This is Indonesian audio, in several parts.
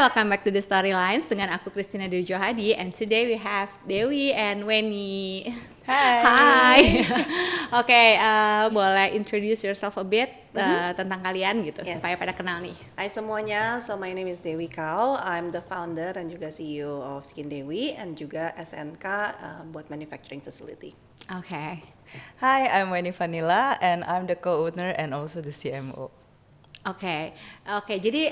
welcome back to the Storylines dengan aku Christina Dewi Johadi, and today we have Dewi and Weni. Hai. Oke, boleh introduce yourself a bit tentang kalian gitu, Yes. supaya pada kenal nih. Hai semuanya, so my name is Dewi Kao. I'm the founder dan juga CEO of Skin Dewi and juga SNK buat manufacturing facility. Oke. Hi, I'm Weni Vanilla and I'm the co-owner and also the CMO. Oke, jadi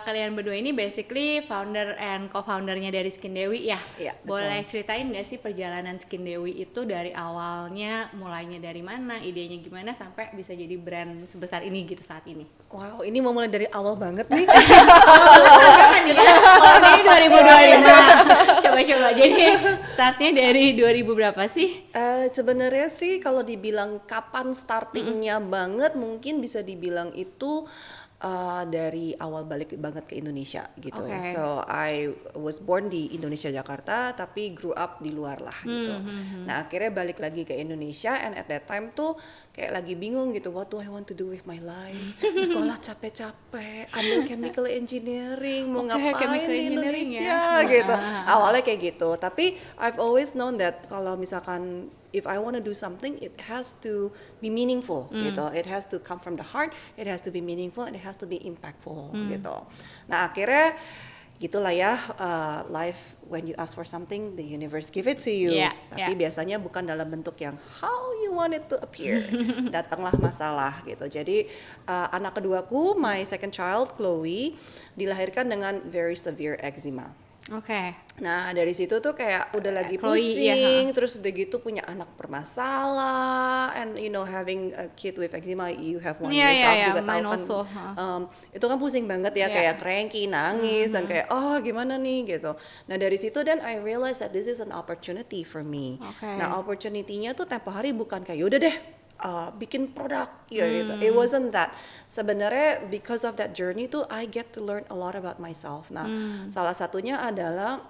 kalian berdua ini basically founder and co-foundernya dari Skin Dewi ya? Iya, betul. Boleh ceritain nggak sih perjalanan Skin Dewi itu dari awalnya, mulainya dari mana, idenya gimana sampai bisa jadi brand sebesar ini gitu saat ini? Wow, ini mau mulai dari awal banget nih. Oh, ini 2025. Coba-coba, jadi startnya dari 2000 berapa sih? Sebenarnya sih kalau dibilang kapan startingnya banget, mungkin bisa dibilang itu dari awal balik banget ke Indonesia gitu. Okay. So I was born di Indonesia Jakarta tapi grew up di luar lah gitu. Nah akhirnya balik lagi ke Indonesia, and at that time tuh kayak lagi bingung gitu, what do I want to do with my life? Sekolah capek-capek, ambil chemical engineering, mau Okay, ngapain chemical di engineering Indonesia ya. gitu. Awalnya kayak gitu, tapi I've always known that kalau misalkan if I want to do something, it has to be meaningful gitu. It has to come from the heart, it has to be meaningful, and it has to be impactful gitu. Nah akhirnya gitulah ya, life when you ask for something, the universe give it to you. Yeah, Tapi biasanya bukan dalam bentuk yang how you want it to appear. Datanglah masalah gitu. Jadi anak keduaku, my second child, Chloe, dilahirkan dengan very severe eczema. Oke. Nah dari situ tuh kayak udah lagi Chloe, pusing, terus udah gitu punya anak bermasalah, and you know having a kid with eczema, you have one yourself juga tahu mine kan, also, itu kan pusing banget ya, kayak cranky, nangis, dan kayak oh gimana nih gitu. Nah dari situ then I realized that this is an opportunity for me. Okay. Nah opportunity-nya tuh tempo hari bukan kayak yaudah deh bikin produk ya gitu. It wasn't that. Sebenarnya because of that journey tuh I get to learn a lot about myself. Nah, salah satunya adalah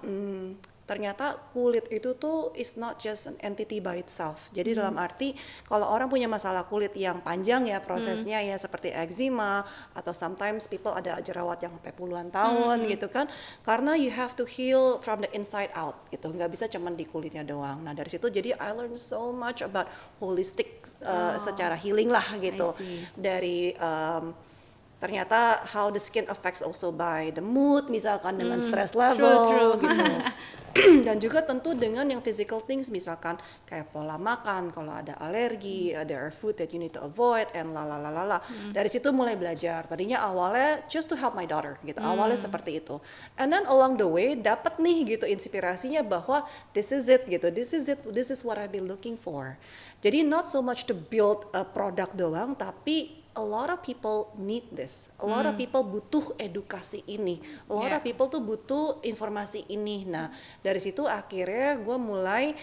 ternyata kulit itu tuh is not just an entity by itself. Jadi dalam arti kalau orang punya masalah kulit yang panjang ya prosesnya ya seperti eczema, atau sometimes people ada jerawat yang sampai puluhan tahun gitu kan, karena you have to heal from the inside out gitu, nggak bisa cuman di kulitnya doang. Nah dari situ jadi I learned so much about holistic secara healing lah gitu, dari ternyata how the skin affects also by the mood, misalkan dengan stress level True. gitu. Dan juga tentu dengan yang physical things, misalkan kayak pola makan, kalau ada alergi, there are food that you need to avoid, and lalalala. Dari situ mulai belajar. Tadinya awalnya just to help my daughter gitu, awalnya seperti itu. And then along the way dapat nih gitu inspirasinya bahwa this is it gitu, this is what I've been looking for. Jadi not so much to build a product doang, tapi a lot of people need this. A lot of people butuh edukasi ini. A lot of people tuh butuh informasi ini. Nah, dari situ akhirnya gue mulai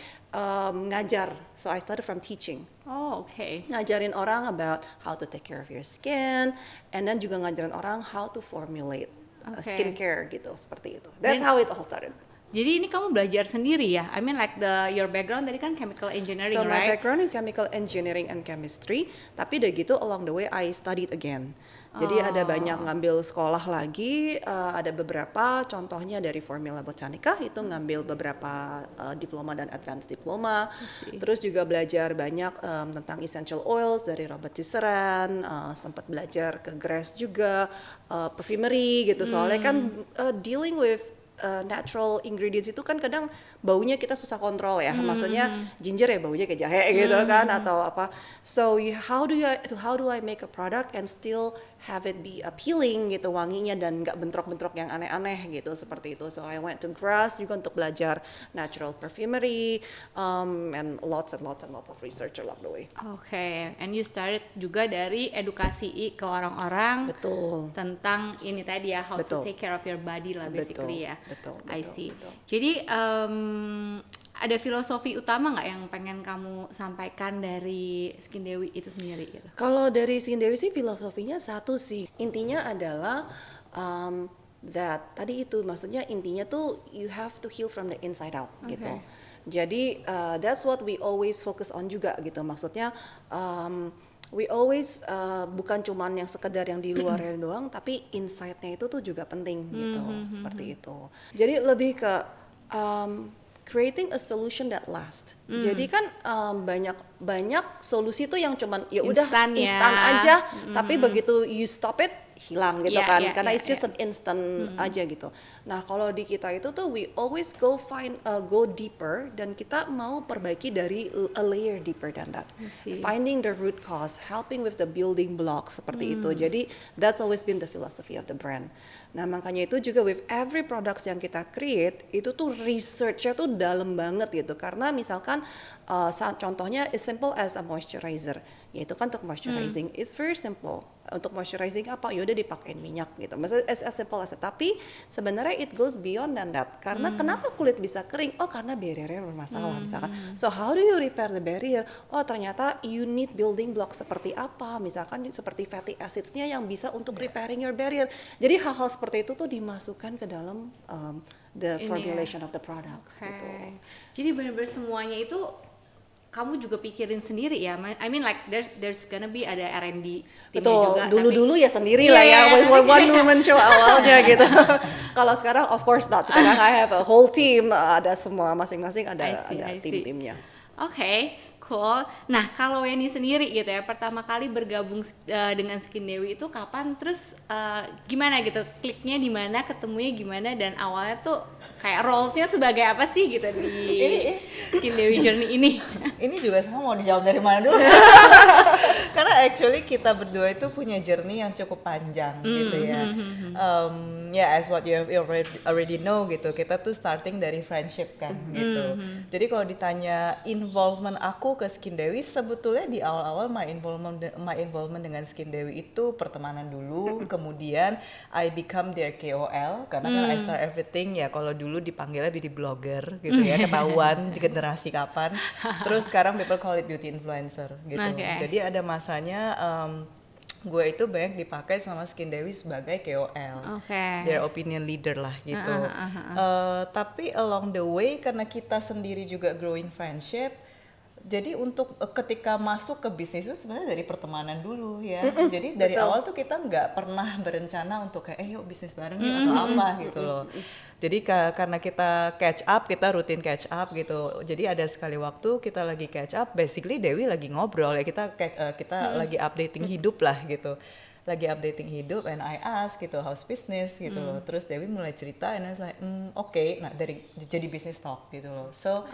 ngajar. So I started from teaching. Oh, oke. Ngajarin orang about how to take care of your skin, and then juga ngajarin orang how to formulate skincare gitu, seperti itu. That's how it all started. Jadi ini kamu belajar sendiri ya? I mean like your background tadi kan chemical engineering, So my right? background is chemical engineering and chemistry, tapi udah gitu along the way I studied again. Jadi ada banyak ngambil sekolah lagi, ada beberapa contohnya dari Formula Botanica itu ngambil beberapa diploma dan advanced diploma. Terus juga belajar banyak tentang essential oils dari Robert Tisserand, sempat belajar ke Grace juga, perfumery gitu. Soalnya kan dealing with natural ingredients itu kan kadang baunya kita susah kontrol ya, maksudnya ginger ya baunya kayak jahe gitu kan, atau apa. So how do I make a product and still have it be appealing gitu, wanginya, dan nggak bentrok-bentrok yang aneh-aneh gitu, seperti itu. So I went to Grasse juga untuk belajar natural perfumery, and lots of research along the way. Oke, and you started juga dari edukasi ke orang-orang. Betul. Tentang ini tadi ya, how to Betul. take care of your body lah basically ya. Betul. I see. Jadi ada filosofi utama nggak yang pengen kamu sampaikan dari Skin Dewi itu sendiri gitu? Kalau dari Skin Dewi sih filosofinya satu sih. Intinya adalah that tadi itu, maksudnya intinya tuh you have to heal from the inside out gitu. Jadi that's what we always focus on juga gitu. Maksudnya we always bukan cuman yang sekedar yang di luarnya doang, tapi inside-nya itu tuh juga penting gitu, seperti itu. Jadi lebih ke creating a solution that lasts. Jadi kan banyak solusi tuh yang cuman ya udah instan aja, tapi begitu you stop it hilang gitu kan, karena it's just an instant aja gitu. Nah kalau di kita itu tuh we always go deeper, dan kita mau perbaiki dari a layer deeper than that, finding the root cause, helping with the building blocks seperti itu. Jadi that's always been the philosophy of the brand. Nah makanya itu juga with every products yang kita create itu tuh researchnya tuh dalam banget gitu, karena misalkan contohnya as simple as a moisturizer, yaitu kan untuk moisturizing it's very simple. Untuk moisturizing apa? Yaudah dipakein minyak gitu. Maksudnya as simple as that. Tapi sebenarnya it goes beyond than that. Karena kenapa kulit bisa kering? Oh karena barriernya bermasalah misalkan. So how do you repair the barrier? Oh ternyata you need building block seperti apa? Misalkan seperti fatty acids-nya yang bisa untuk repairing your barrier. Jadi hal-hal seperti itu tuh dimasukkan ke dalam the formulation of the products gitu. Jadi benar-benar semuanya itu kamu juga pikirin sendiri ya? I mean like there's gonna be ada R&D timnya juga. Dulu-dulu ya sendiri lah ya, one woman show awalnya gitu. Kalau sekarang of course not. Sekarang I have a whole team, ada semua masing-masing ada tim-timnya. Oke, cool. Nah kalau Weni sendiri gitu ya, pertama kali bergabung dengan Skin Dewi itu kapan? Terus gimana gitu? Kliknya di mana? Ketemunya gimana? Dan awalnya tuh kayak roles-nya sebagai apa sih gitu di Skin Dewi Journey ini? Ini juga sama, mau dijawab dari mana dulu? Karena actually kita berdua itu punya journey yang cukup panjang gitu ya. As what you already know gitu, kita tuh starting dari friendship kan gitu. Jadi kalau ditanya involvement aku ke Skin Dewi, sebetulnya di awal-awal my involvement dengan Skin Dewi itu pertemanan dulu, kemudian I become their KOL karena kan I start everything ya, kalau dulu dipanggilnya beauty blogger gitu ya, ketahuan di generasi kapan. Terus sekarang people call it beauty influencer gitu. Jadi ada masanya gue itu banyak dipakai sama Skin Dewi sebagai KOL, their opinion leader lah gitu. Tapi along the way karena kita sendiri juga growing friendship, jadi untuk ketika masuk ke bisnis itu sebenarnya dari pertemanan dulu ya. Jadi dari awal tuh kita nggak pernah berencana untuk kayak yuk bisnis bareng nih atau apa gitu loh. Jadi karena kita catch up, kita rutin catch up gitu. Jadi ada sekali waktu kita lagi catch up, basically Dewi lagi ngobrol ya, kita lagi updating hidup lah gitu. Lagi updating hidup, and I ask gitu how's business gitu loh. Terus Dewi mulai cerita, and I was like nah dari jadi business talk gitu loh. So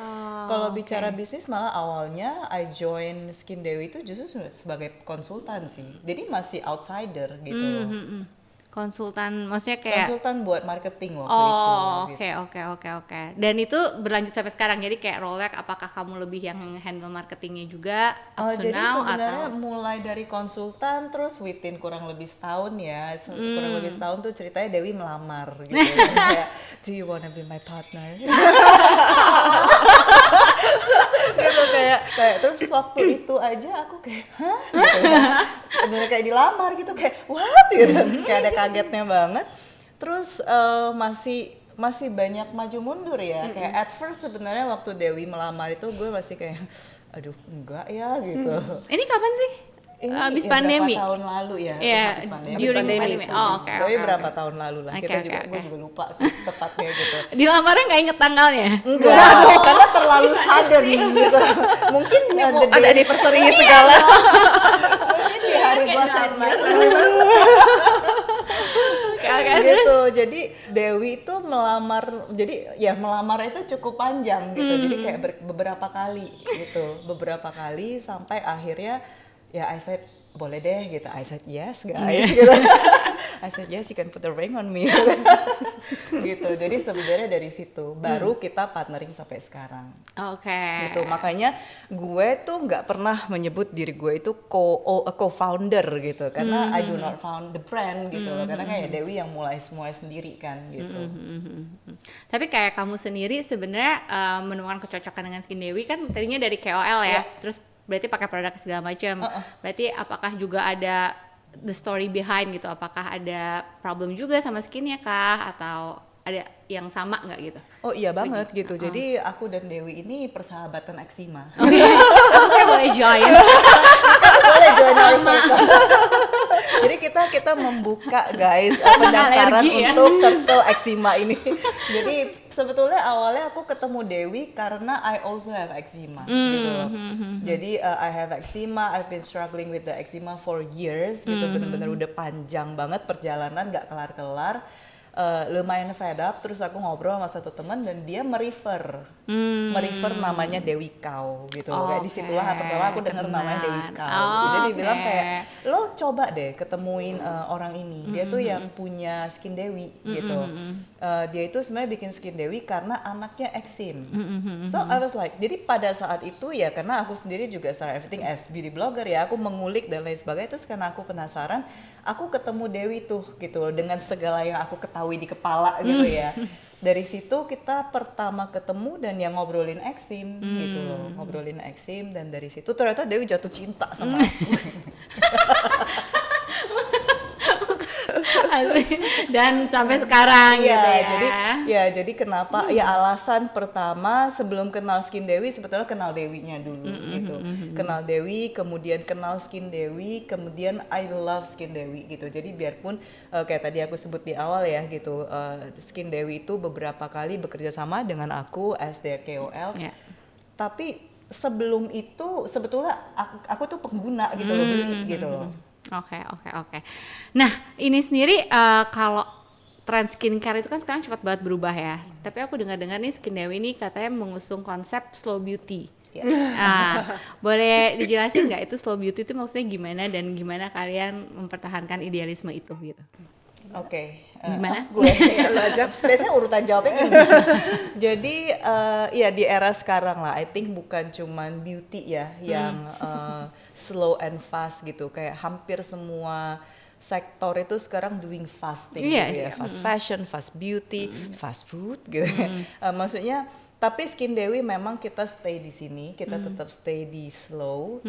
kalau bicara bisnis malah awalnya I join Skin Dewi itu justru sebagai konsultan sih. Jadi masih outsider gitu loh. Konsultan, maksudnya kayak konsultan buat marketing waktu itu. Oke. Dan itu berlanjut sampai sekarang. Jadi kayak rollback, apakah kamu lebih yang handle marketingnya juga jadi sebenarnya mulai dari konsultan, terus within kurang lebih setahun ya, kurang lebih setahun tuh ceritanya Dewi melamar gitu. Kayak, do you wanna be my partner? Gitu kayak terus waktu itu aja aku kayak hah gitu ya. Bener kayak dilamar gitu, kayak what gitu. Kayak ada kagetnya banget. Terus masih banyak maju mundur ya. Kayak at first sebenarnya waktu Dewi melamar itu gue masih kayak aduh enggak ya gitu. Ini kapan sih? Ini abis pandemi? Berapa tahun lalu ya? Iya, during pandemi. Oke. Berapa tahun lalu lah. Gue juga lupa sih tepatnya gitu. Dilamarnya nggak inget tanggalnya? Enggak, karena terlalu sudden gitu. Mungkin ada anniversary segala. Mungkin di hari gua sama. Gitu. Jadi Dewi itu melamar, jadi ya melamar itu cukup panjang gitu. Jadi kayak beberapa kali sampai akhirnya ya I said boleh deh gitu. I said yes guys gitu. I said yes, you can put a ring on me gitu. Jadi sebenarnya dari situ baru kita partnering sampai sekarang. Gitu. Makanya gue tuh nggak pernah menyebut diri gue itu co-founder gitu, karena I do not found the brand gitu loh, karena kayak Dewi yang mulai semua sendiri kan gitu. Tapi kayak kamu sendiri sebenarnya menemukan kecocokan dengan Skin Dewi kan tadinya dari KOL ya, terus berarti pakai produk segala macam. Berarti apakah juga ada the story behind gitu? Apakah ada problem juga sama skinnya kah? Atau ada yang sama nggak gitu? Oh iya banget gitu. Jadi aku dan Dewi ini persahabatan eksima. Aku kayak boleh join. boleh join our circle. Jadi kita membuka guys pendaftaran Alergi, ya? untuk circle eczema ini. Jadi sebetulnya awalnya aku ketemu Dewi karena I also have eczema gitu loh. Jadi I have eczema, I've been struggling with the eczema for years gitu, bener-bener udah panjang banget perjalanan gak kelar-kelar. Lumayan fed up, terus aku ngobrol sama satu teman dan dia merefer namanya Dewi Kau gitu. Kayak disitulah pertama aku dengar namanya Dewi Kau. Jadi dia bilang kayak lo coba deh ketemuin orang ini. Dia tuh yang punya Skin Dewi gitu. Dia itu sebenarnya bikin Skin Dewi karena anaknya eksim. So I was like, jadi pada saat itu ya karena aku sendiri juga start everything as beauty blogger ya, aku mengulik dan lain sebagainya. Terus karena aku penasaran, aku ketemu Dewi tuh gitu loh, dengan segala yang aku ketahui di kepala gitu ya. Dari situ kita pertama ketemu dan yang ngobrolin eksim gitu loh, ngobrolin eksim, dan dari situ ternyata Dewi jatuh cinta sama aku. Dan sampai sekarang gitu ya. Jadi kenapa ya, alasan pertama sebelum kenal Skin Dewi sebetulnya kenal Dewinya dulu gitu. Kenal Dewi, kemudian kenal Skin Dewi, kemudian I love Skin Dewi gitu. Jadi biarpun kayak tadi aku sebut di awal ya gitu, Skin Dewi itu beberapa kali bekerja sama dengan aku as their KOL. Tapi sebelum itu sebetulnya aku tuh pengguna gitu loh, beli gitu loh. Oke. Nah, ini sendiri kalau tren skincare itu kan sekarang cepat banget berubah ya. Tapi aku dengar-dengar nih Skin Dewi ini katanya mengusung konsep slow beauty. Boleh dijelasin nggak itu slow beauty itu maksudnya gimana dan gimana kalian mempertahankan idealisme itu gitu? Oke. Gimana? Gue aja. Biasanya urutan jawabnya gini. Jadi ya di era sekarang lah, I think bukan cuman beauty ya yang slow and fast gitu. Kayak hampir semua sektor itu sekarang doing fasting gitu ya. Fast fashion, fast beauty, fast food gitu. Maksudnya tapi Skin Dewi memang kita stay di sini, kita tetap stay di slow.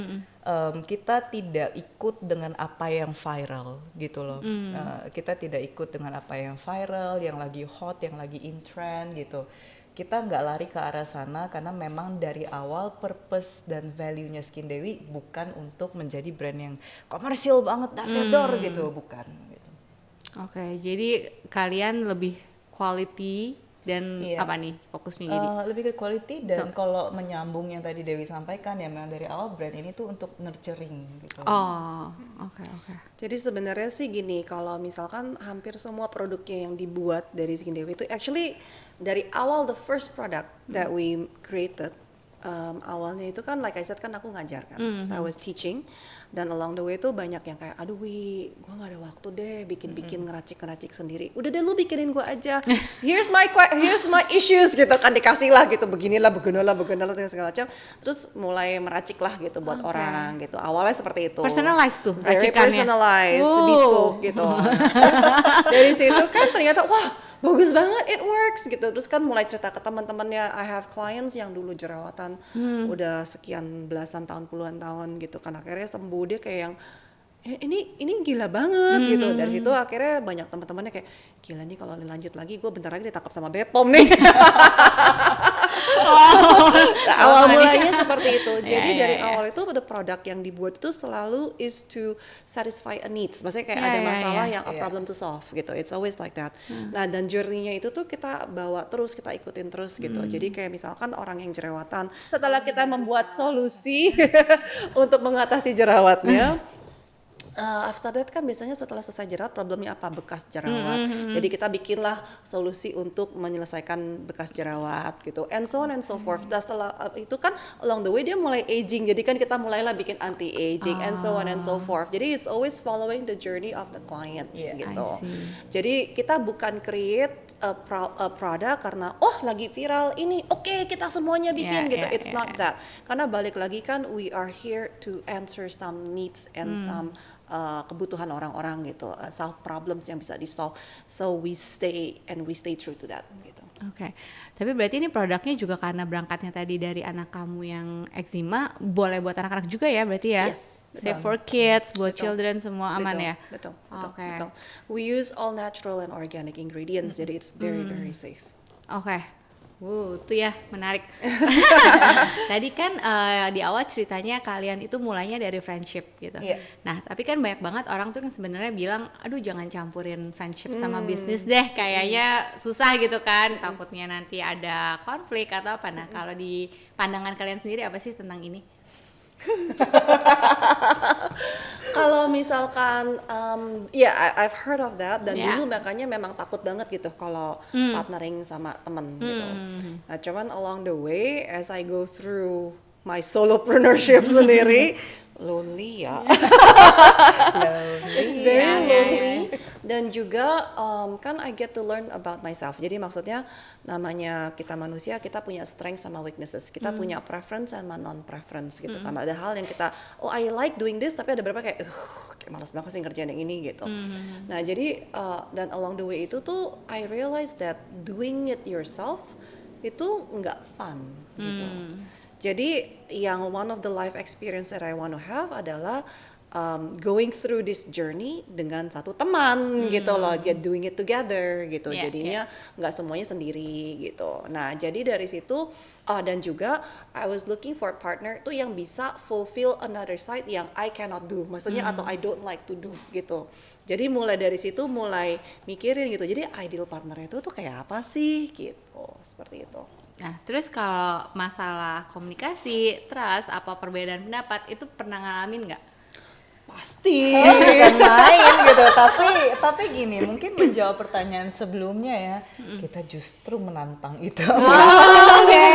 Kita tidak ikut dengan apa yang viral gitu loh. Kita tidak ikut dengan apa yang viral, yang lagi hot, yang lagi in trend gitu. Kita nggak lari ke arah sana karena memang dari awal purpose dan value-nya Skin Dewi bukan untuk menjadi brand yang komersil banget, dar gitu, bukan. Gitu. Oke, jadi kalian lebih quality dan apa nih fokusnya jadi? Lebih ke quality dan kalau menyambung yang tadi Dewi sampaikan ya memang dari awal brand ini tuh untuk nurturing gitu. Oke. Jadi sebenarnya sih gini, kalau misalkan hampir semua produknya yang dibuat dari Skin Dewi itu actually dari awal the first product that we created, awalnya itu kan like I said kan aku ngajar kan, so I was teaching, dan along the way itu banyak yang kayak aduh gue nggak ada waktu deh bikin ngeracik sendiri, udah deh lu bikinin gue aja, here's my issues gitu kan, dikasih lah gitu, beginilah segala macam, terus mulai meracik lah gitu buat orang gitu, awalnya seperti itu, personalized tuh very racikannya, personalized, bespoke gitu. Terus dari situ kan ternyata wah bagus banget, it works gitu. Terus kan mulai cerita ke teman-temannya, I have clients yang dulu jerawatan udah sekian belasan tahun, puluhan tahun gitu kan, akhirnya sembuh, dia kayak yang ini gila banget gitu. Dari situ akhirnya banyak teman-temannya kayak gila nih kalau lanjut lagi gue bentar lagi ditangkap sama Bepom nih. Awal mulanya seperti itu. Jadi dari awal itu the product yang dibuat itu selalu is to satisfy a needs. Maksudnya kayak ada masalah yang a problem to solve gitu. It's always like that. Nah, dan journey-nya itu tuh kita bawa terus, kita ikutin terus gitu. Jadi kayak misalkan orang yang jerawatan, setelah kita membuat solusi untuk mengatasi jerawatnya, after that kan biasanya setelah selesai jerawat problemnya apa? Bekas jerawat. Jadi kita bikinlah solusi untuk menyelesaikan bekas jerawat gitu. And so on and so forth. Dan setelah itu kan along the way dia mulai aging. Jadi kan kita mulailah bikin anti aging and so on and so forth. Jadi it's always following the journey of the clients gitu. Jadi kita bukan create a product karena lagi viral ini, oke, kita semuanya bikin gitu. It's not that. Karena balik lagi kan we are here to answer some needs and some kebutuhan orang-orang gitu, solve problems yang bisa di-solve, so we stay true to that gitu. Oke. Tapi berarti ini produknya juga karena berangkatnya tadi dari anak kamu yang eczema, boleh buat anak-anak juga ya berarti ya? Yes, safe for kids, buat children semua aman ya? Betul. We use all natural and organic ingredients, jadi it's very very safe. Oke. Itu ya menarik. Tadi kan di awal ceritanya kalian itu mulainya dari friendship gitu. Iya. Nah, tapi kan banyak banget orang tuh yang sebenarnya bilang, aduh jangan campurin friendship sama bisnis deh, kayaknya susah gitu kan. Takutnya nanti ada konflik atau apa. Nah, kalau di pandangan kalian sendiri apa sih tentang ini? Kalau misalkan, ya I've heard of that dan Yeah. dulu makanya memang takut banget gitu kalau partnering sama temen gitu. Nah cuman along the way as I go through my solopreneurship sendiri, lonely ya. It's very Yeah, yeah, lonely dan juga kan I get to learn about myself. Jadi maksudnya namanya kita manusia, kita punya strength sama weaknesses. Kita punya preference sama non-preference gitu. Kan ada hal yang kita I like doing this tapi ada beberapa kayak malas banget sih ngerjain yang ini gitu. Nah, jadi dan along the way itu tuh I realize that doing it yourself itu nggak fun gitu. Jadi yang one of the life experience that I want to have adalah going through this journey dengan satu teman gitu loh, doing it together gitu. Yeah, Jadinya nggak semuanya sendiri gitu. Nah jadi dari situ dan juga I was looking for a partner tuh yang bisa fulfill another side yang I cannot do, maksudnya atau I don't like to do gitu. Jadi mulai dari situ mulai mikirin gitu. Jadi ideal partner itu tuh kayak apa sih gitu, seperti itu. Nah, terus kalau masalah komunikasi, trust, apa perbedaan pendapat, itu pernah ngalamin nggak? Pasti. Bukan main gitu, tapi gini, mungkin menjawab pertanyaan sebelumnya ya, kita justru menantang itu. Oke,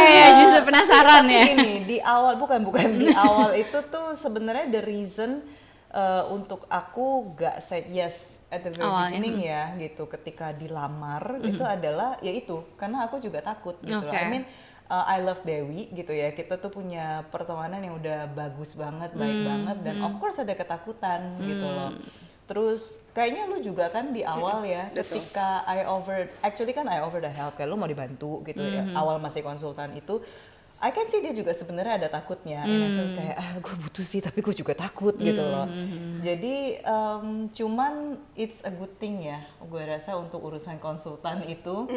justru penasaran ya. Gini, di awal bukan di awal itu tuh sebenarnya the reason untuk aku gak say yes at the very beginning ya gitu, ketika dilamar itu adalah ya itu karena aku juga takut gitu loh. I mean I love Dewi gitu ya, kita tuh punya pertemanan yang udah bagus banget, baik banget dan of course ada ketakutan gitu loh. Terus kayaknya lu juga kan di awal ya, ketika I offer the help, kayak lu mau dibantu gitu ya, awal masih konsultan itu I can see dia juga sebenarnya ada takutnya, in essence kayak gue butuh sih tapi gue juga takut gitu loh. Jadi cuman it's a good thing ya, gue rasa untuk urusan konsultan itu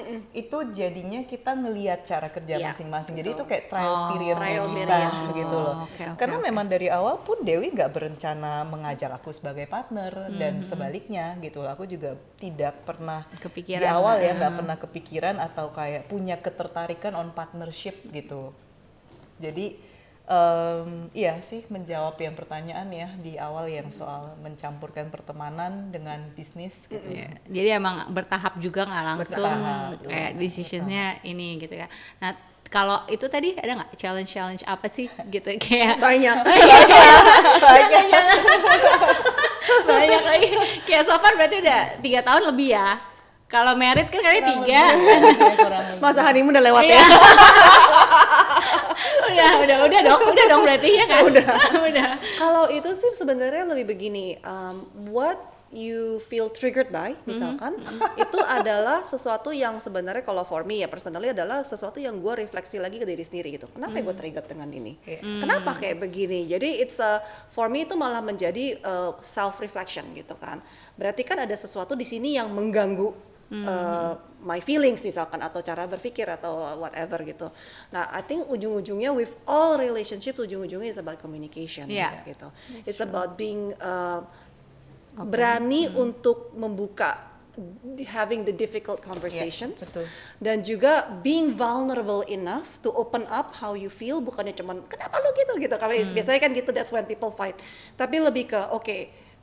jadinya kita ngelihat cara kerja masing-masing. Jadi itu kayak trial period kita gitu loh. Karena memang dari awal pun Dewi nggak berencana mengajak aku sebagai partner dan sebaliknya gitu loh. Aku juga tidak pernah Kepikiran di awal ya nggak pernah kepikiran atau kayak punya ketertarikan on partnership gitu. Jadi iya sih menjawab yang pertanyaan ya di awal yang soal mencampurkan pertemanan dengan bisnis gitu. Jadi emang bertahap juga nggak langsung kayak decisionnya ini gitu ya. Nah kalau itu tadi ada nggak challenge apa sih gitu kayak Banyak. banyak lagi kayak so far berarti udah 3 tahun lebih ya. Kalau merit kan kali 3. Masa honeymoon udah lewat ya. udah dong berarti ya kan. Udah. Kalau itu sih sebenarnya lebih begini, what you feel triggered by misalkan itu adalah sesuatu yang sebenarnya kalau for me ya personally adalah sesuatu yang gue refleksi lagi ke diri sendiri gitu. Kenapa gue triggered dengan ini? Kenapa kayak begini? Jadi for me itu malah menjadi self reflection gitu kan. Berarti kan ada sesuatu di sini yang mengganggu my feelings misalkan atau cara berpikir atau whatever gitu. Nah, I think ujung-ujungnya with all relationship ujung-ujungnya is about communication gitu. It's about being berani untuk membuka having the difficult conversations dan juga being vulnerable enough to open up how you feel, bukannya cuman kenapa lu gitu karena biasanya kan gitu, that's when people fight, tapi lebih ke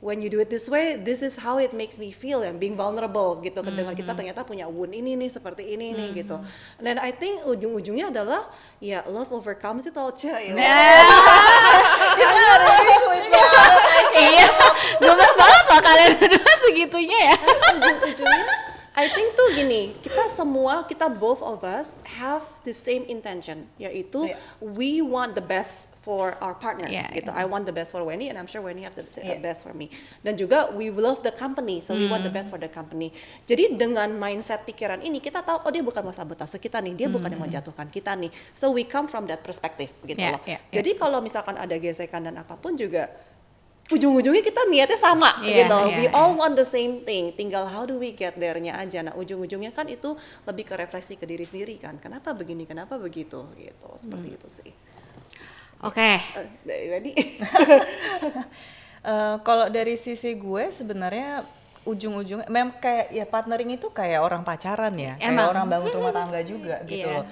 when you do it this way, this is how it makes me feel, yang being vulnerable gitu. Dengan kita ternyata punya wound ini nih, seperti ini nih gitu. Dan I think ujung-ujungnya adalah ya love overcomes it all, Cah. Iya, gemes banget loh kalian berdua segitunya ya. Ujung-ujungnya I think tuh gini, kita both of us have the same intention, yaitu we want the best for our partner gitu. I want the best for Wendy and I'm sure Wendy have the best for me. Dan juga we love the company, so we want the best for the company. Jadi dengan mindset pikiran ini kita tahu dia bukan mau sabotase kita nih, dia bukan yang mau jatuhkan kita nih. So we come from that perspective gitu loh. Jadi kalau misalkan ada gesekan dan apapun juga ujung-ujungnya kita niatnya sama Iya, gitu. iya, We iya. all want the same thing. Tinggal how do we get there-nya aja. Nah, ujung-ujungnya kan itu lebih ke refleksi ke diri sendiri kan. Kenapa begini, kenapa begitu gitu. Seperti itu sih. Oke. Ready? Kalau dari sisi gue sebenarnya ujung-ujungnya memang kayak ya partnering itu kayak orang pacaran ya, kayak Emang. orang bangun rumah tangga juga gitu Iya. loh.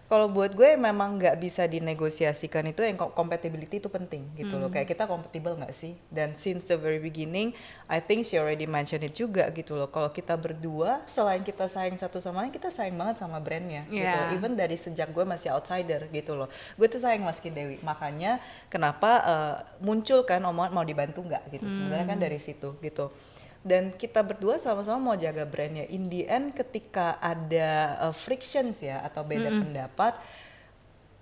Kalau buat gue memang nggak bisa dinegosiasikan itu yang compatibility itu penting gitu loh. Kayak kita compatible nggak sih? Dan since the very beginning, I think she already mentioned it juga gitu loh. Kalau kita berdua, selain kita sayang satu sama lain, kita sayang banget sama brandnya gitu. Yeah. Even dari sejak gue masih outsider gitu loh. Gue tuh sayang Mas Skin Dewi. Makanya kenapa muncul kan omongan mau dibantu nggak gitu. Sebenarnya kan dari situ gitu. Dan kita berdua sama-sama mau jaga brandnya. In the end ketika ada frictions ya atau beda pendapat,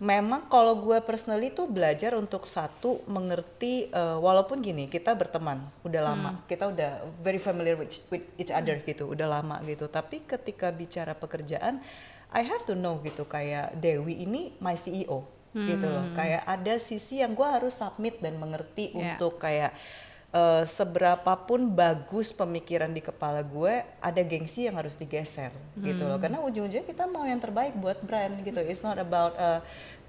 memang kalau gue personally tuh belajar untuk satu mengerti walaupun gini kita berteman udah lama, kita udah very familiar with each other gitu, udah lama gitu. Tapi ketika bicara pekerjaan, I have to know gitu kayak Dewi ini my CEO gitu loh. Kayak ada sisi yang gue harus submit dan mengerti untuk kayak seberapapun bagus pemikiran di kepala gue, ada gengsi yang harus digeser gitu loh. Karena ujung-ujungnya kita mau yang terbaik buat brand gitu. It's not about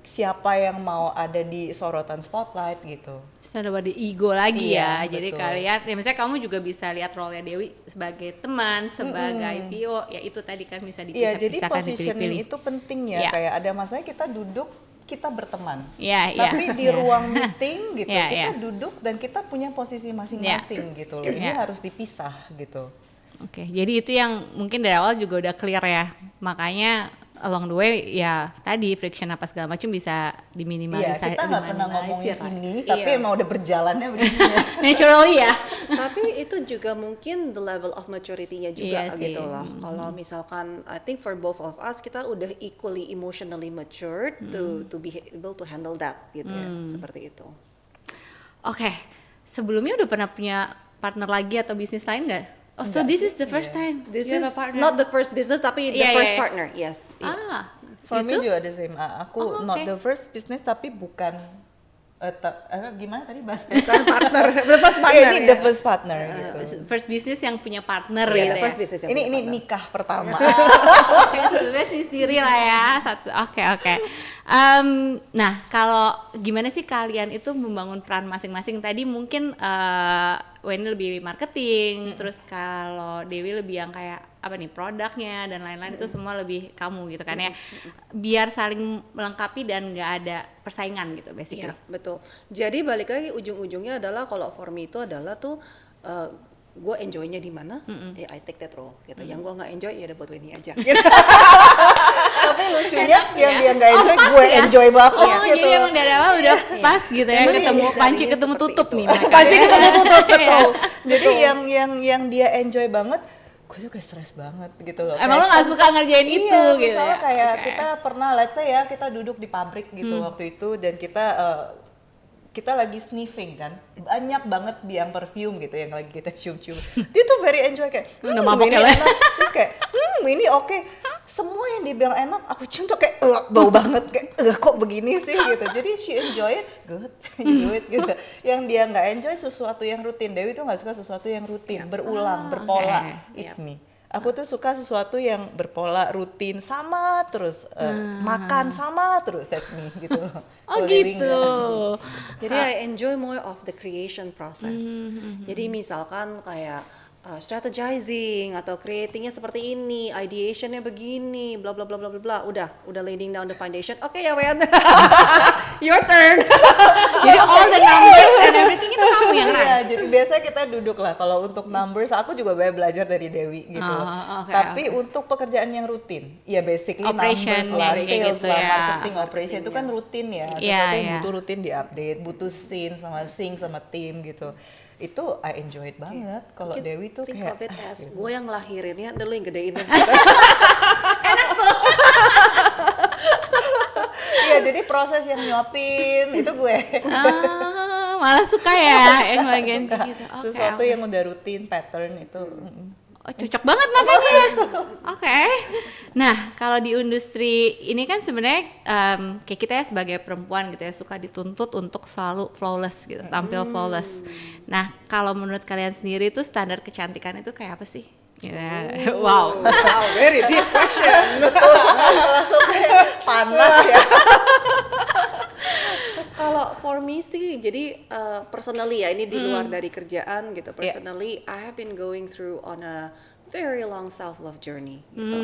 siapa yang mau ada di sorotan spotlight gitu. It's not about the ego lagi Iya, ya. Jadi betul. kalian, ya misalnya kamu juga bisa lihat role-nya Dewi sebagai teman, sebagai CEO, ya itu tadi kan bisa Iya, jadi dipisah-pisahkan, positioning dipilih-pilih. itu penting ya. Iya. Kayak ada masanya kita duduk, kita berteman. Iya, iya. Tapi di Iya. ruang meeting gitu, Iya, kita iya. duduk dan kita punya posisi masing-masing gitu loh. Ini Iya. harus dipisah gitu. Oke, jadi itu yang mungkin dari awal juga udah clear ya. Makanya along the way ya tadi friction apa segala macam bisa diminimalisir. Iya, kita nggak pernah ngomongin lah. ini, tapi Iya. emang udah berjalannya begini. Naturally ya. Tapi itu juga mungkin the level of maturity-nya juga Iya sih. gitu loh. Kalau misalkan I think for both of us kita udah equally emotionally matured to be able to handle that gitu ya. Seperti itu. Oke, sebelumnya udah pernah punya partner lagi atau bisnis lain nggak? Oh, so Enggak this sih, is the first iya. time This you is have a partner? not the first business tapi the Iya, first iya. partner. Yes. Ah, For me you too? juga the same. Aku Oh, not okay. the first business tapi bukan gimana tadi bahasanya? Bukan partner, the first Iya, partner. ini ya. the first partner gitu. First business yang punya partner Iya, gitu the ya. first business yang Ini punya partner. nikah pertama. Oke, sebelumnya sendiri lah ya. Oke. Nah, kalau gimana sih kalian itu membangun peran masing-masing? Tadi mungkin Wendy lebih marketing, terus kalau Dewi lebih yang kayak apa nih produknya dan lain-lain itu semua lebih kamu gitu kan ya. Biar saling melengkapi dan nggak ada persaingan gitu basically. Iya, betul. Jadi balik lagi ujung-ujungnya adalah kalau for me itu adalah tuh gue enjoy-nya di mana, ya I take that role gitu. Yang gue nggak enjoy ya udah buat ini aja. Tapi lucunya yang dia nggak Oh, enjoy, pas gue ya? enjoy banget Oh, gitu. jadi emang dari awal udah pas gitu ya, Emang ketemu iya, panci jadinya ketemu seperti tutup itu. nih mereka. Panci ketemu tutup, betul. Iya. Jadi yang dia enjoy banget, gue juga stres banget gitu loh. Emang lo nggak suka ngerjain Iya, itu gitu misalnya ya? kayak Oke. kita pernah, let's say ya, kita duduk di pabrik gitu waktu itu dan kita lagi sniffing kan, banyak banget biang perfume gitu yang lagi kita cium-cium. Dia tuh very enjoy kayak, Udah mabok ini ya, Le? enak. Terus kayak, ini oke. Semua yang dibilang enak, aku cium tuh kayak, bau banget, kayak, kok begini sih gitu. Jadi she enjoy it, good, you do it gitu. Yang dia nggak enjoy sesuatu yang rutin. Dewi tuh nggak suka sesuatu yang rutin, berulang, berpola. oke. It's me. Aku tuh suka sesuatu yang berpola, rutin, sama terus, makan sama terus, that's me gitu loh. Oh Kalau Dewi gitu. nggak. Jadi I enjoy more of the creation process. Jadi misalkan kayak strategizing atau creatingnya seperti ini, ideationnya begini, bla bla bla bla bla bla. Udah laying down the foundation. Oke ya Wen, your turn. Jadi all the numbers and everything itu kamu yang Iya, run. jadi biasanya kita duduk lah kalau untuk numbers, aku juga banyak belajar dari Dewi gitu. Oh, oke, Tapi oke. untuk pekerjaan yang rutin, ya basically Operation, numbers lah, kayak sales gitu lah, ya. marketing, operation itu kan rutin ya. Iya, Sesuatu yang iya. butuh rutin diupdate, butuh sync sama tim gitu. Itu I enjoy it banget. Kalau Dewi tuh Think kayak of it as gue yang ngelahirinnya, dan lu yang gedein. iya, jadi proses yang nyuapin itu gue. Malah suka ya yang bagian Suka. gitu. Oke, Sesuatu oke. yang udah rutin, pattern itu. Oh, cocok banget makanya. Oke. Nah, kalau di industri ini kan sebenarnya kayak kita ya sebagai perempuan gitu ya suka dituntut untuk selalu flawless gitu, tampil flawless. Nah, kalau menurut kalian sendiri tuh standar kecantikan itu kayak apa sih? Wow. Wow, very deep question. Langsung kayak panas ya. Kalau for me sih, jadi personally ya, ini di luar dari kerjaan gitu. Personally, I have been going through on a very long self-love journey gitu.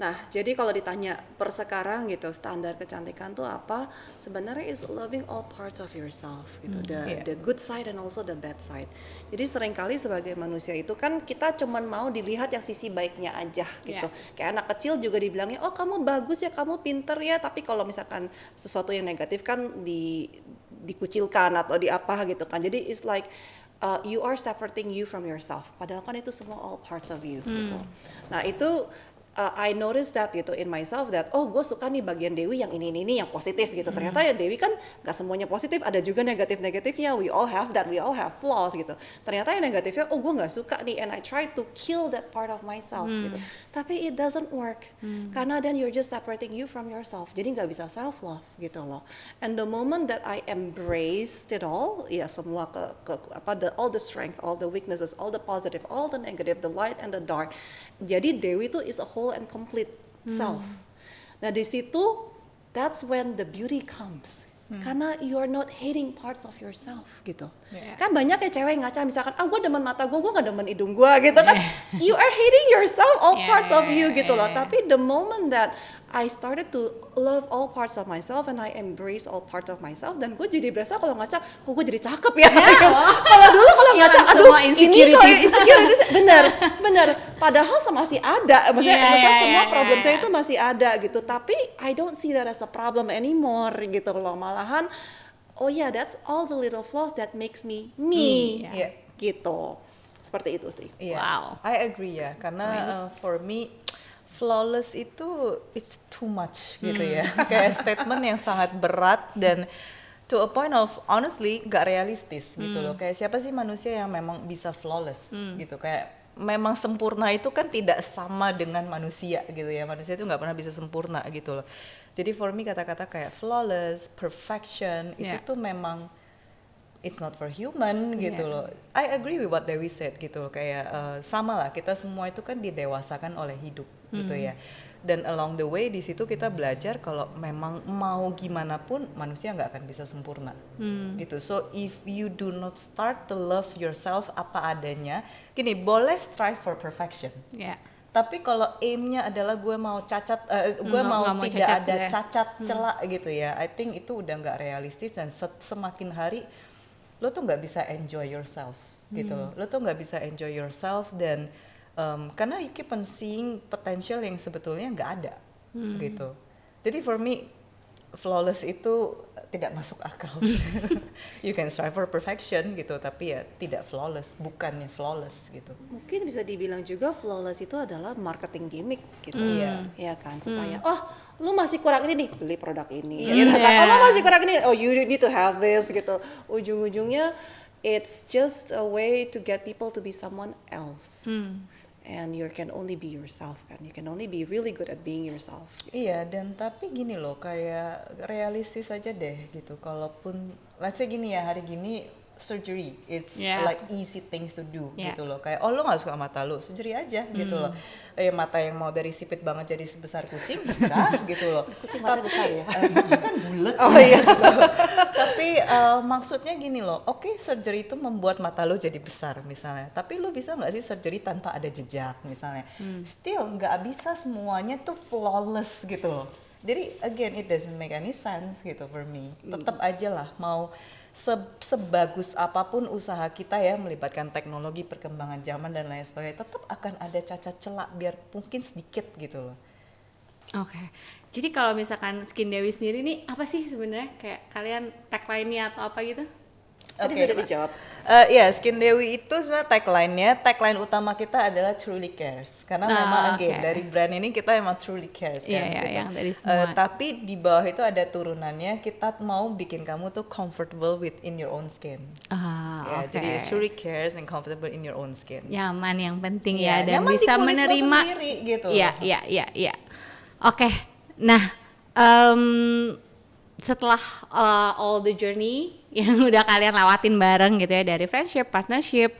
Nah, jadi kalau ditanya per sekarang gitu, standar kecantikan tuh apa? Sebenarnya is loving all parts of yourself gitu, the good side and also the bad side. Jadi seringkali sebagai manusia itu kan kita cuman mau dilihat yang sisi baiknya aja gitu. Kayak anak kecil juga dibilangnya, oh kamu bagus ya, kamu pinter ya. Tapi kalau misalkan sesuatu yang negatif kan dikucilkan atau di apa gitu kan. Jadi it's like you are separating you from yourself. Padahal kan itu semua all parts of you gitu. Nah itu I noticed that gitu in myself that gue suka nih bagian Dewi yang ini yang positif gitu. Ternyata ya Dewi kan gak semuanya positif, ada juga negatifnya. We all have that, we all have flaws gitu. Ternyata yang negatifnya gue gak suka nih, and I try to kill that part of myself gitu. Tapi it doesn't work karena then you're just separating you from yourself. Jadi gak bisa self love gitu loh. And the moment that I embraced it all, ya semua all the strength, all the weaknesses, all the positive, all the negative, the light and the dark. Jadi Dewi itu is a whole and complete self. Nah di situ, that's when the beauty comes. Karena you are not hating parts of yourself gitu. Kan banyak ya cewek ngaca misalkan, gue demen mata gue gak demen hidung gue gitu kan. You are hating yourself, all parts of you gitu loh. Tapi the moment that I started to love all parts of myself and I embrace all parts of myself, dan gue jadi berasa kalau ngaca, kok gue jadi cakep ya. Kalau dulu kalau ngaca, aduh ini kok insecurities, bener. Padahal masih ada, maksudnya semua problem saya itu masih ada gitu. Tapi I don't see that as a problem anymore gitu loh. Malahan, that's all the little flaws that makes me gitu. Seperti itu sih. Wow. I agree ya, karena for me flawless itu it's too much gitu ya. Kayak statement yang sangat berat dan to a point of honestly gak realistis gitu loh. Kayak siapa sih manusia yang memang bisa flawless gitu. Kayak memang sempurna itu kan tidak sama dengan manusia gitu ya. Manusia itu gak pernah bisa sempurna gitu loh. Jadi for me kata-kata kayak flawless, perfection itu tuh memang it's not for human gitu loh. I agree with what Dewi said gitu loh. Kayak sama lah, kita semua itu kan didewasakan oleh hidup gitu ya. Dan along the way di situ kita belajar kalau memang mau gimana pun manusia nggak akan bisa sempurna gitu. So if you do not start to love yourself apa adanya, gini, boleh strive for perfection. Tapi kalau aimnya adalah gue mau cacat, gue mau tidak ada cacat celak gitu ya, I think itu udah nggak realistis dan semakin hari lo tuh nggak bisa enjoy yourself gitu loh. Lo tuh nggak bisa enjoy yourself dan karena you keep on seeing potential yang sebetulnya nggak ada gitu. Jadi for me flawless itu tidak masuk akal. You can strive for perfection gitu, tapi ya tidak flawless, bukannya flawless gitu. Mungkin bisa dibilang juga flawless itu adalah marketing gimmick gitu. Ya kan, supaya lu masih kurang ini nih, beli produk ini. Gitu kan. Lu masih kurang ini, you need to have this gitu. Ujung-ujungnya it's just a way to get people to be someone else. And you can only be yourself kan, you can only be really good at being yourself. Iya, dan tapi gini loh, kayak realistis aja deh gitu. Kalaupun let's say gini ya, hari gini surgery it's like easy things to do gitu loh. Kayak lo nggak suka mata lo, surgery aja gitu loh. Mata yang mau dari sipit banget jadi sebesar kucing bisa gitu loh. Kucing mata besar ya. Kucing kan bulat. Tapi maksudnya gini loh, oke, surgery itu membuat mata lo jadi besar misalnya. Tapi lo bisa nggak sih surgery tanpa ada jejak misalnya? Still nggak bisa semuanya tuh flawless gitu loh. Jadi again it doesn't make any sense gitu for me. Tetap aja lah mau sebagus apapun usaha kita ya melibatkan teknologi, perkembangan zaman dan lain sebagainya, tetap akan ada cacat celak biar mungkin sedikit gitu loh. Oke. Jadi kalau misalkan Skin Dewi sendiri nih apa sih sebenarnya kayak kalian tagline-nya atau apa gitu? Tadi Oke. sudah dijawab. Ya, Skin Dewi itu sebenarnya tagline utama kita adalah truly cares. Karena memang again oke. dari brand ini kita emang truly cares kan. Iya, iya, gitu. yang dari semua. Tapi di bawah itu ada turunannya, kita mau bikin kamu tuh comfortable within your own skin. Ya, Oke. jadi truly cares and comfortable in your own skin. Nyaman yang penting Iya, ya, dan nyaman di bisa kulit lo menerima. sendiri, gitu. Iya. Oke. Nah, setelah all the journey yang udah kalian lewatin bareng gitu ya, dari friendship, partnership,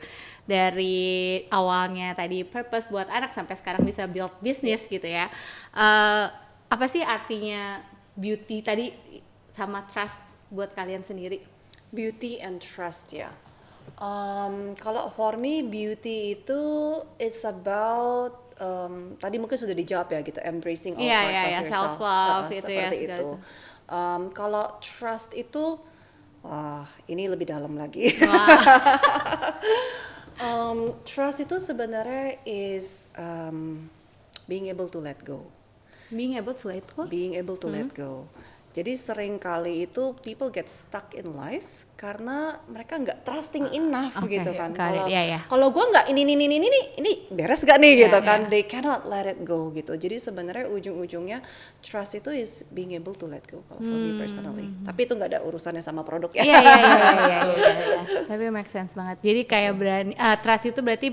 dari awalnya tadi purpose buat anak sampai sekarang bisa build bisnis gitu ya. Apa sih artinya beauty tadi sama trust buat kalian sendiri? Beauty and trust ya. Kalau for me beauty itu it's about tadi mungkin sudah dijawab ya gitu, embracing all Iya, parts iya, of iya, yourself. self-love itu ya, Seperti segala itu. itu. Kalau trust itu, wah ini lebih dalam lagi. Trust itu sebenarnya is being able to let go. Being able to let go? Being able to let go. Jadi sering kali itu people get stuck in life karena mereka nggak trusting enough Oke, gitu kan. got it. Iya, iya. Kalau gue nggak ini beres gak nih Iya, gitu kan. iya. They cannot let it go gitu. Jadi sebenarnya ujung-ujungnya trust itu is being able to let go kalau for me personally. Tapi itu nggak ada urusannya sama produk ya. Iya. Tapi make sense banget. Jadi kayak berani, trust itu berarti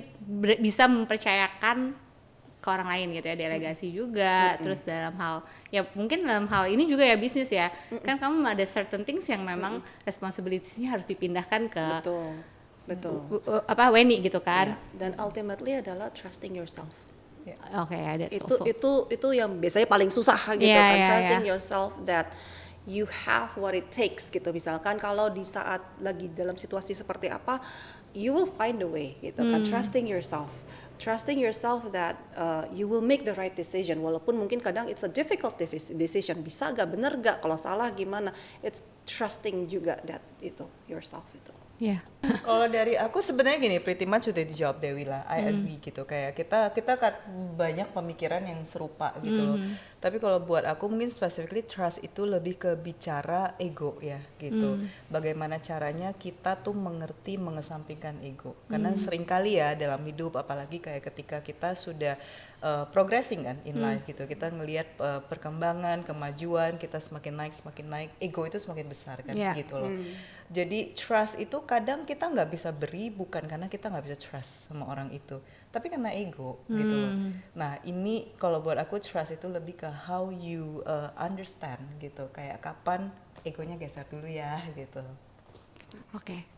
bisa mempercayakan ke orang lain gitu ya, delegasi juga. Terus dalam hal, ya mungkin dalam hal ini juga ya bisnis ya. Kan kamu ada certain things yang memang responsibilities-nya harus dipindahkan ke Betul. Weni gitu kan. Ya, dan ultimately adalah trusting yourself. Oke, that's Itu yang biasanya paling susah gitu Iya, kan, iya, trusting iya. yourself that you have what it takes gitu. Misalkan kalau di saat lagi dalam situasi seperti apa, you will find a way gitu kan, trusting yourself that you will make the right decision, walaupun mungkin kadang it's a difficult decision, bisa gak, bener gak, kalau salah gimana, it's trusting juga that itu yourself itu. Iya. Kalau dari aku sebenarnya gini, pretty much sudah dijawab Dewi lah, I agree gitu. Kayak kita banyak pemikiran yang serupa gitu loh. Tapi kalau buat aku mungkin specifically trust itu lebih ke bicara ego ya gitu. Bagaimana caranya kita tuh mengerti mengesampingkan ego. Karena seringkali ya dalam hidup, apalagi kayak ketika kita sudah progressing kan in life gitu. Kita ngelihat perkembangan, kemajuan, kita semakin naik, ego itu semakin besar kan gitu loh. Jadi trust itu kadang kita nggak bisa beri bukan karena kita nggak bisa trust sama orang itu, tapi karena ego gitu loh. Nah ini kalau buat aku trust itu lebih ke how you understand gitu, kayak kapan egonya geser dulu ya gitu. Oke.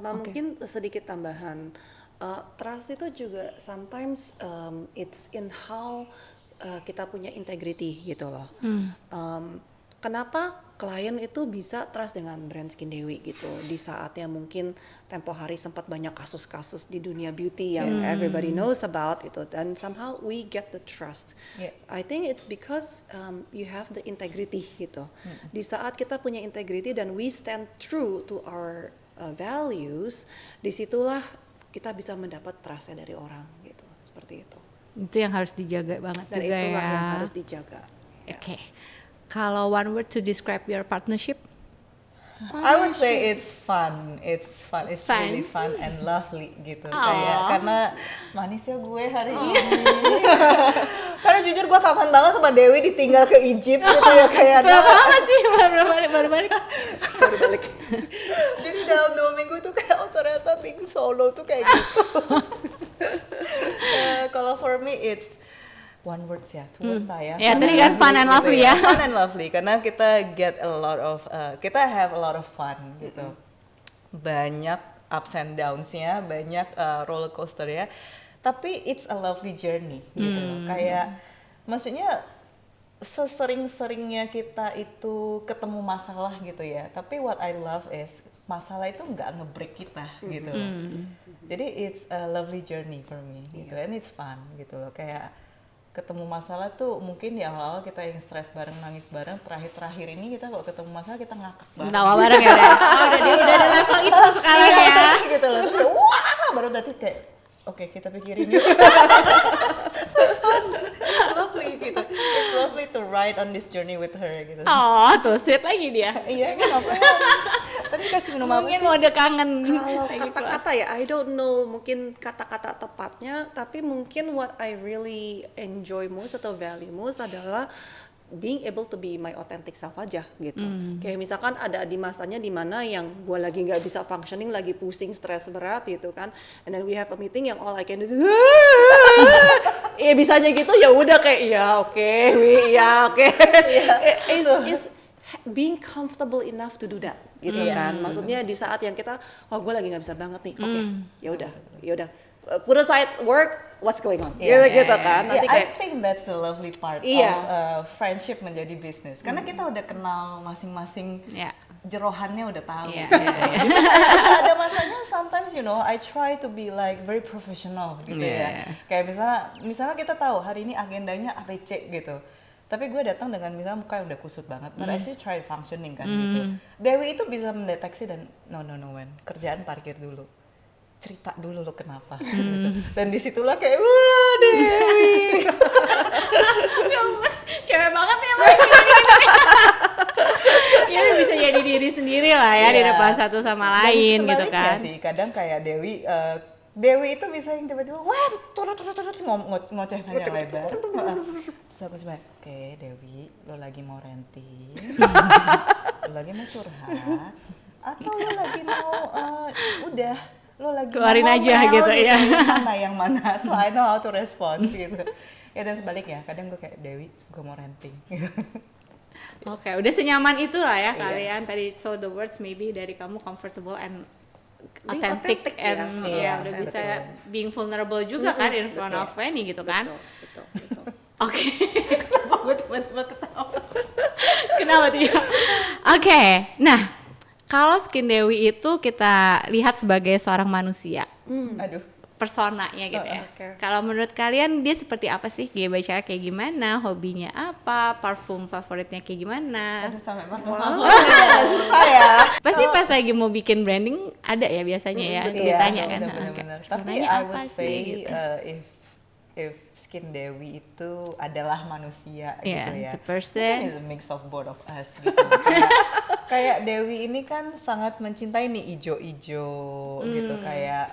Mungkin sedikit tambahan, trust itu juga sometimes it's in how kita punya integrity gitu loh. Kenapa klien itu bisa trust dengan brand Skin Dewi gitu di saatnya mungkin tempo hari sempat banyak kasus-kasus di dunia beauty yang everybody knows about itu, dan somehow we get the trust. I think it's because you have the integrity gitu. Di saat kita punya integrity dan we stand true to our values, disitulah kita bisa mendapat trustnya dari orang gitu, seperti itu. Itu yang harus dijaga banget Dan juga itulah ya. yang harus dijaga. Oke. Kalau one word to describe your partnership? I would say it's fun, it's Fun. really fun and lovely gitu. Kayak karena manisnya gue hari ini. Karena jujur gue kangen banget sama Dewi ditinggal ke Egypt gitu ya kayak. Berapa lama sih baru balik? Jadi dalam 2 minggu tuh kayak ternyata being solo tuh kayak gitu. Kalau for me it's one word ya, towards saya. Ya tadi kan fun and lovely ya. Fun and lovely karena kita get a lot of, kita have a lot of fun gitu. Banyak ups and downs-nya, banyak roller coaster ya. Tapi it's a lovely journey gitu. Kayak maksudnya sesering-seringnya kita itu ketemu masalah gitu ya. Tapi what I love is masalah itu nggak nge-break kita gitu. Jadi it's a lovely journey for me gitu. And it's fun gitu loh. Kayak ketemu masalah tuh mungkin di awal-awal kita yang stres bareng, nangis bareng, terakhir ini kita kalau ketemu masalah kita ngakak bareng. Tawa bareng ya udah. Udah ada level itu sekarang ya. Gitu loh. Terus wah baru tadi kayak oke, kita pikirin yuk. It's fun. It's lovely gitu. It's lovely to ride on this journey with her gitu. Oh, tuh sweet lagi dia. Iya, kenapa? Tadi kasih minum apa Mungkin sih? mode kangen. Kalau Kayak gitu. kata-kata ya, I don't know mungkin kata-kata tepatnya, tapi mungkin what I really enjoy most atau value most adalah being able to be my authentic self aja gitu. Kayak misalkan ada di masanya di mana yang gue lagi nggak bisa functioning, lagi pusing, stres berat gitu kan, and then we have a meeting yang all I can do is bisanya gitu ya udah kayak ya oke, is being comfortable enough to do that gitu kan. Maksudnya di saat yang kita gue lagi nggak bisa banget nih, oke, ya udah put aside work, what's going on gitu kan. Nanti I kayak think that's the lovely part Iya. of friendship menjadi bisnis. Karena kita udah kenal masing-masing, Iya. jerohannya udah tahu. Iya, gitu. iya, iya. Ada masanya sometimes you know I try to be like very professional gitu Yeah. ya. Kayak misalnya kita tahu hari ini agendanya ABC gitu. Tapi gue datang dengan misalnya muka yang udah kusut banget, but I still try functioning kan gitu. Dewi itu bisa mendeteksi dan no Wen, kerjaan parkir dulu. Cerita dulu lo kenapa gitu. Dan disitulah kayak wah Dewi. Cewek banget ya Mbak. Ya bisa jadi diri sendiri lah ya di Iya. depan satu sama lain Dan gitu sebaliknya kan. sih kadang kayak Dewi itu bisa yang tiba-tiba wah turut ngoceh panjang lebar. Terus aku sebenarnya oke Dewi lo lagi mau renting, lo lagi mau curhat, atau lo lagi mau udah lo lagi Keluarin mau aja ngomel gitu, ya. yang mana so I know how to respond gitu. Ya dan sebaliknya kadang gue kayak Dewi gue mau renting. Oke, udah senyaman itulah ya Iya. kalian tadi. So the words maybe dari kamu comfortable and Being authentic authentic, and ya. udah Iya, bisa betul. being vulnerable juga kan in front betul. of Wenny gitu kan. betul. Oke. Kenapa gue tiba-tiba ketawa? Kenapa tuh? Oke, nah kalau Skin Dewi itu kita lihat sebagai seorang manusia, Aduh. personanya gitu ya. Oke. Kalau menurut kalian dia seperti apa sih? Dia bicara kayak gimana? Hobinya apa? Parfum favoritnya kayak gimana? Aduh sampai susah ya. Pasti pas lagi mau bikin branding ada ya biasanya ya ditanya kan. Benar-benar. Oke, Tapi personanya I apa would sih say gitu. if Skin Dewi itu adalah manusia Yeah, gitu ya. it's a person. Mungkin is a mix of both of us gitu. kayak Dewi ini kan sangat mencintai nih ijo-ijo gitu kayak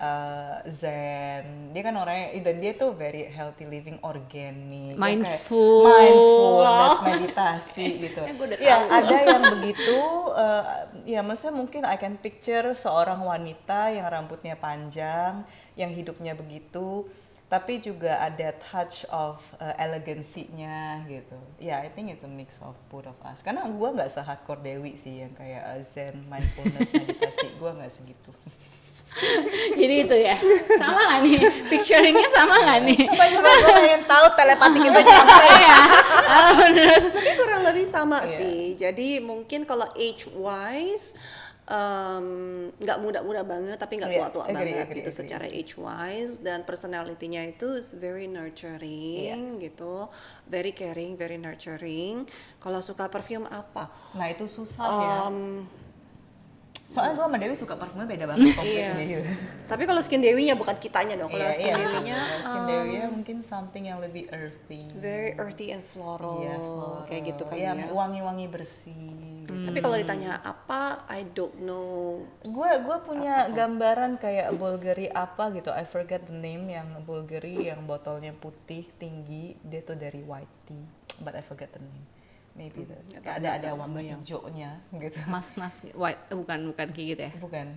zen. Dia kan orangnya dan dia tuh very healthy living, organic, Mindful. mindfulness, meditasi gitu. Gue udah Ya tahu. ada yang begitu. Ya maksudnya mungkin I can picture seorang wanita yang rambutnya panjang, yang hidupnya begitu. Tapi juga ada touch of elegansinya gitu. Ya, I think it's a mix of both of us. Karena gue nggak se-hardcore Dewi sih yang kayak zen, mindfulness, meditasi. Gue nggak segitu. Jadi itu ya. Sama nggak nih? Picturingnya sama nggak nih? Coba gue pengen tahu telepati kita nyampe. Iya. Menurut Tapi kurang lebih sama Iya. sih. Jadi mungkin kalau age wise nggak muda-muda banget tapi nggak Iya, tua-tua agree, banget agree, gitu agree. secara age wise, dan personality-nya itu is very nurturing gitu, very caring, very nurturing. Kalau suka perfume apa? Nah itu susah ya. Um, Soalnya gue sama Dewi suka parfumnya beda banget completely Iya. gitu. Tapi kalau skin Dewinya bukan kitanya dong. Kalau skin Dewinya Skin Dewi mungkin something yang lebih earthy. very earthy and floral, Iya, floral. kayak gitu kan Iya, ya. wangi-wangi bersih. Gitu. Tapi kalau ditanya apa, I don't know. Gue punya gambaran kayak Bulgari apa gitu, I forget the name, yang Bulgari yang botolnya putih tinggi, dia tuh dari white tea, but I forget the name. Maybe ada warna hijaunya gitu. mas white bukan kayak gitu ya. Bukan,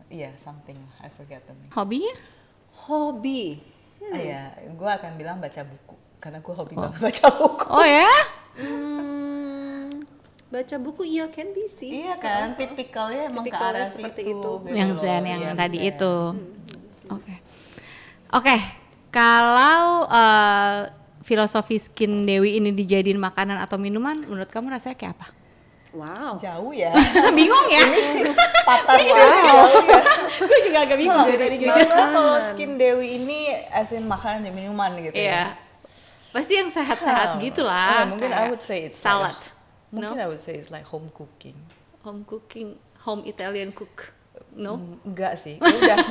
iya something, I forget the name. Hobinya? Hobi. Iya, gue akan bilang baca buku karena gue hobi banget baca buku. Oh ya? Baca buku iya can be sih. Iya kan, tipikalnya emang ke Tipikalnya arah seperti situ, itu. gitu Yang loh. zen yang Iya, tadi zen. itu. Oke. Kalau filosofi Skin Dewi ini dijadiin makanan atau minuman, menurut kamu rasanya kayak apa? Wow. Jauh ya. Bingung ya? Patah jauh ya. Gue juga agak bingung sih tadi gitu. Karena kalau Skin Dewi ini as in makanan dan minuman gitu Iya. Pasti yang sehat-sehat gitu lah. Mungkin I would say it's salad. Like, mungkin I would say it's like home cooking. Home cooking, home Italian cook. No? Enggak sih, udah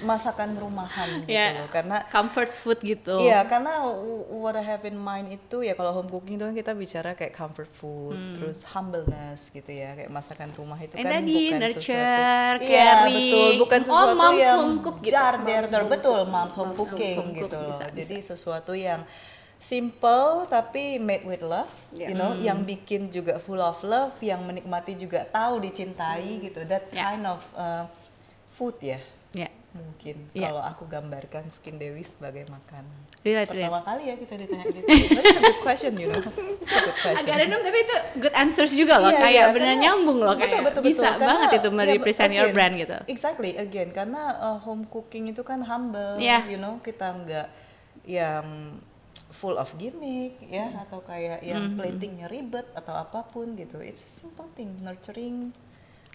masakan rumahan gitu Yeah. loh. Karena Comfort food gitu. iya, karena what I have in mind itu ya kalau home cooking itu kan kita bicara kayak comfort food, terus humbleness gitu ya, kayak masakan rumah itu kan Tadi bukan nurture, sesuatu, iya caring. betul, bukan sesuatu mom's yang home cook gitu. betul, mom's home cooking home cook, gitu loh. bisa. Jadi sesuatu yang simple tapi made with love, Yeah. you know, yang bikin juga full of love, yang menikmati juga tahu dicintai gitu. That Yeah. kind of food ya. Ya. Mungkin Yeah. kalau aku gambarkan Skin Dewi sebagai makanan. Relate. Pertama kali ya kita ditanya gitu. That's a good question, you know. It's a good question. Agak random tapi itu good answers juga loh, Iya, kayak iya, beneran karena- nyambung loh, kayak betul, bisa Karena- banget itu ya, merepresent your again, brand gitu. Exactly, again, karena home cooking itu kan humble, Yeah. you know, kita nggak yang full of gimmick ya, atau kayak yang platingnya ribet atau apapun gitu. It's a simple thing, nurturing,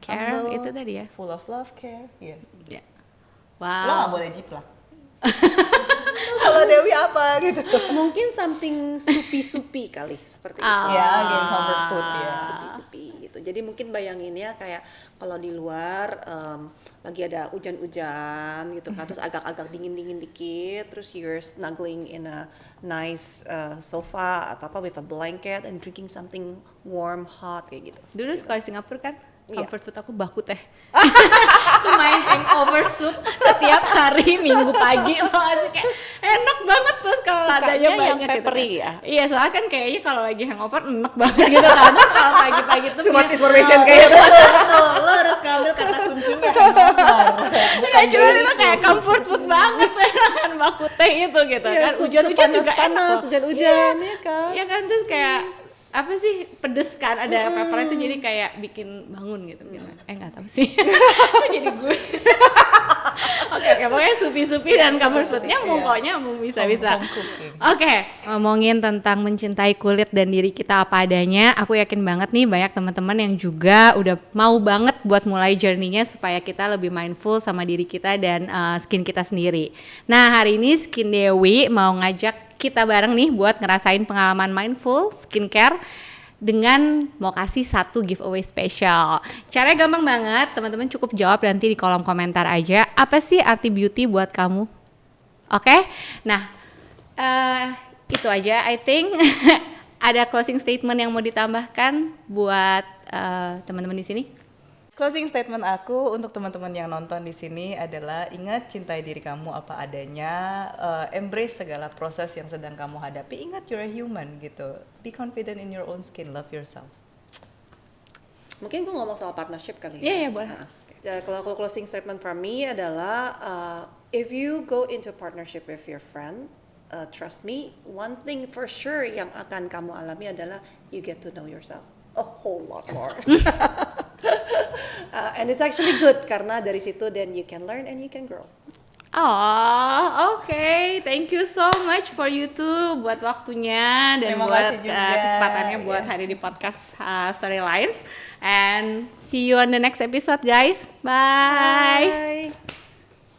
Care, humble, itu tadi ya. full of love, care, ya. Ya. Lo nggak Wow. boleh jiplak. Kalau Dewi apa gitu? Mungkin something supi-supi kali seperti itu. Ah. Ya, again comfort food ya. Supi-supi gitu. Jadi mungkin bayanginnya kayak kalau di luar lagi ada hujan-hujan gitu kan, terus agak-agak dingin-dingin dikit, terus you're snuggling in a nice sofa atau apa with a blanket and drinking something warm, hot kayak gitu. Dulu sekolah di Singapura kan, Iya. comfort food aku baku teh. Itu main hangover soup setiap hari Minggu pagi, tau gak sih, kayak enak banget terus kalau Sukanya adanya yang banyak gitu peppery kan. ya? Iya, soalnya kan kayaknya kalau lagi hangover enak banget gitu kan. Terus kalau pagi-pagi tuh Too much punya- information kayak Betul, lo harus ngambil kata kuncinya hangover. Iya, cuma itu kayak comfort food banget kan baku teh itu gitu Iya, kan. Hujan-hujan juga enak panas, loh. hujan-hujan ya kan. Iya kan, terus kayak apa sih, pedes kan, ada pepper itu jadi kayak bikin bangun gitu. Nggak tahu sih. Kok jadi gue. Oke, pokoknya supi-supi dan comfort food nyambung kok, nyambung bisa-bisa. Home cooking. Oke, ngomongin tentang mencintai kulit dan diri kita apa adanya, aku yakin banget nih banyak teman-teman yang juga udah mau banget buat mulai journey-nya supaya kita lebih mindful sama diri kita dan skin kita sendiri. Nah, hari ini Skin Dewi mau ngajak kita bareng nih buat ngerasain pengalaman mindful skincare dengan mau kasih satu giveaway spesial. Caranya gampang banget, teman-teman cukup jawab nanti di kolom komentar aja. Apa sih arti beauty buat kamu? Oke? Nah, itu aja I think. Ada closing statement yang mau ditambahkan buat teman-teman di sini? Closing statement aku untuk teman-teman yang nonton di sini adalah ingat cintai diri kamu apa adanya, embrace segala proses yang sedang kamu hadapi. Ingat you're a human gitu. Be confident in your own skin, love yourself. Mungkin gue ngomong soal partnership kali ya. Iya, iya, boleh. Kalau closing statement for me adalah if you go into partnership with your friend, trust me, one thing for sure yang akan kamu alami adalah you get to know yourself a whole lot more. And it's actually good karena dari situ then you can learn and you can grow. Oh, oke. Thank you so much for you two buat waktunya dan Terima buat kasih juga. kesempatannya buat Yeah. hari di podcast Storylines. And see you on the next episode, guys. Bye. Bye.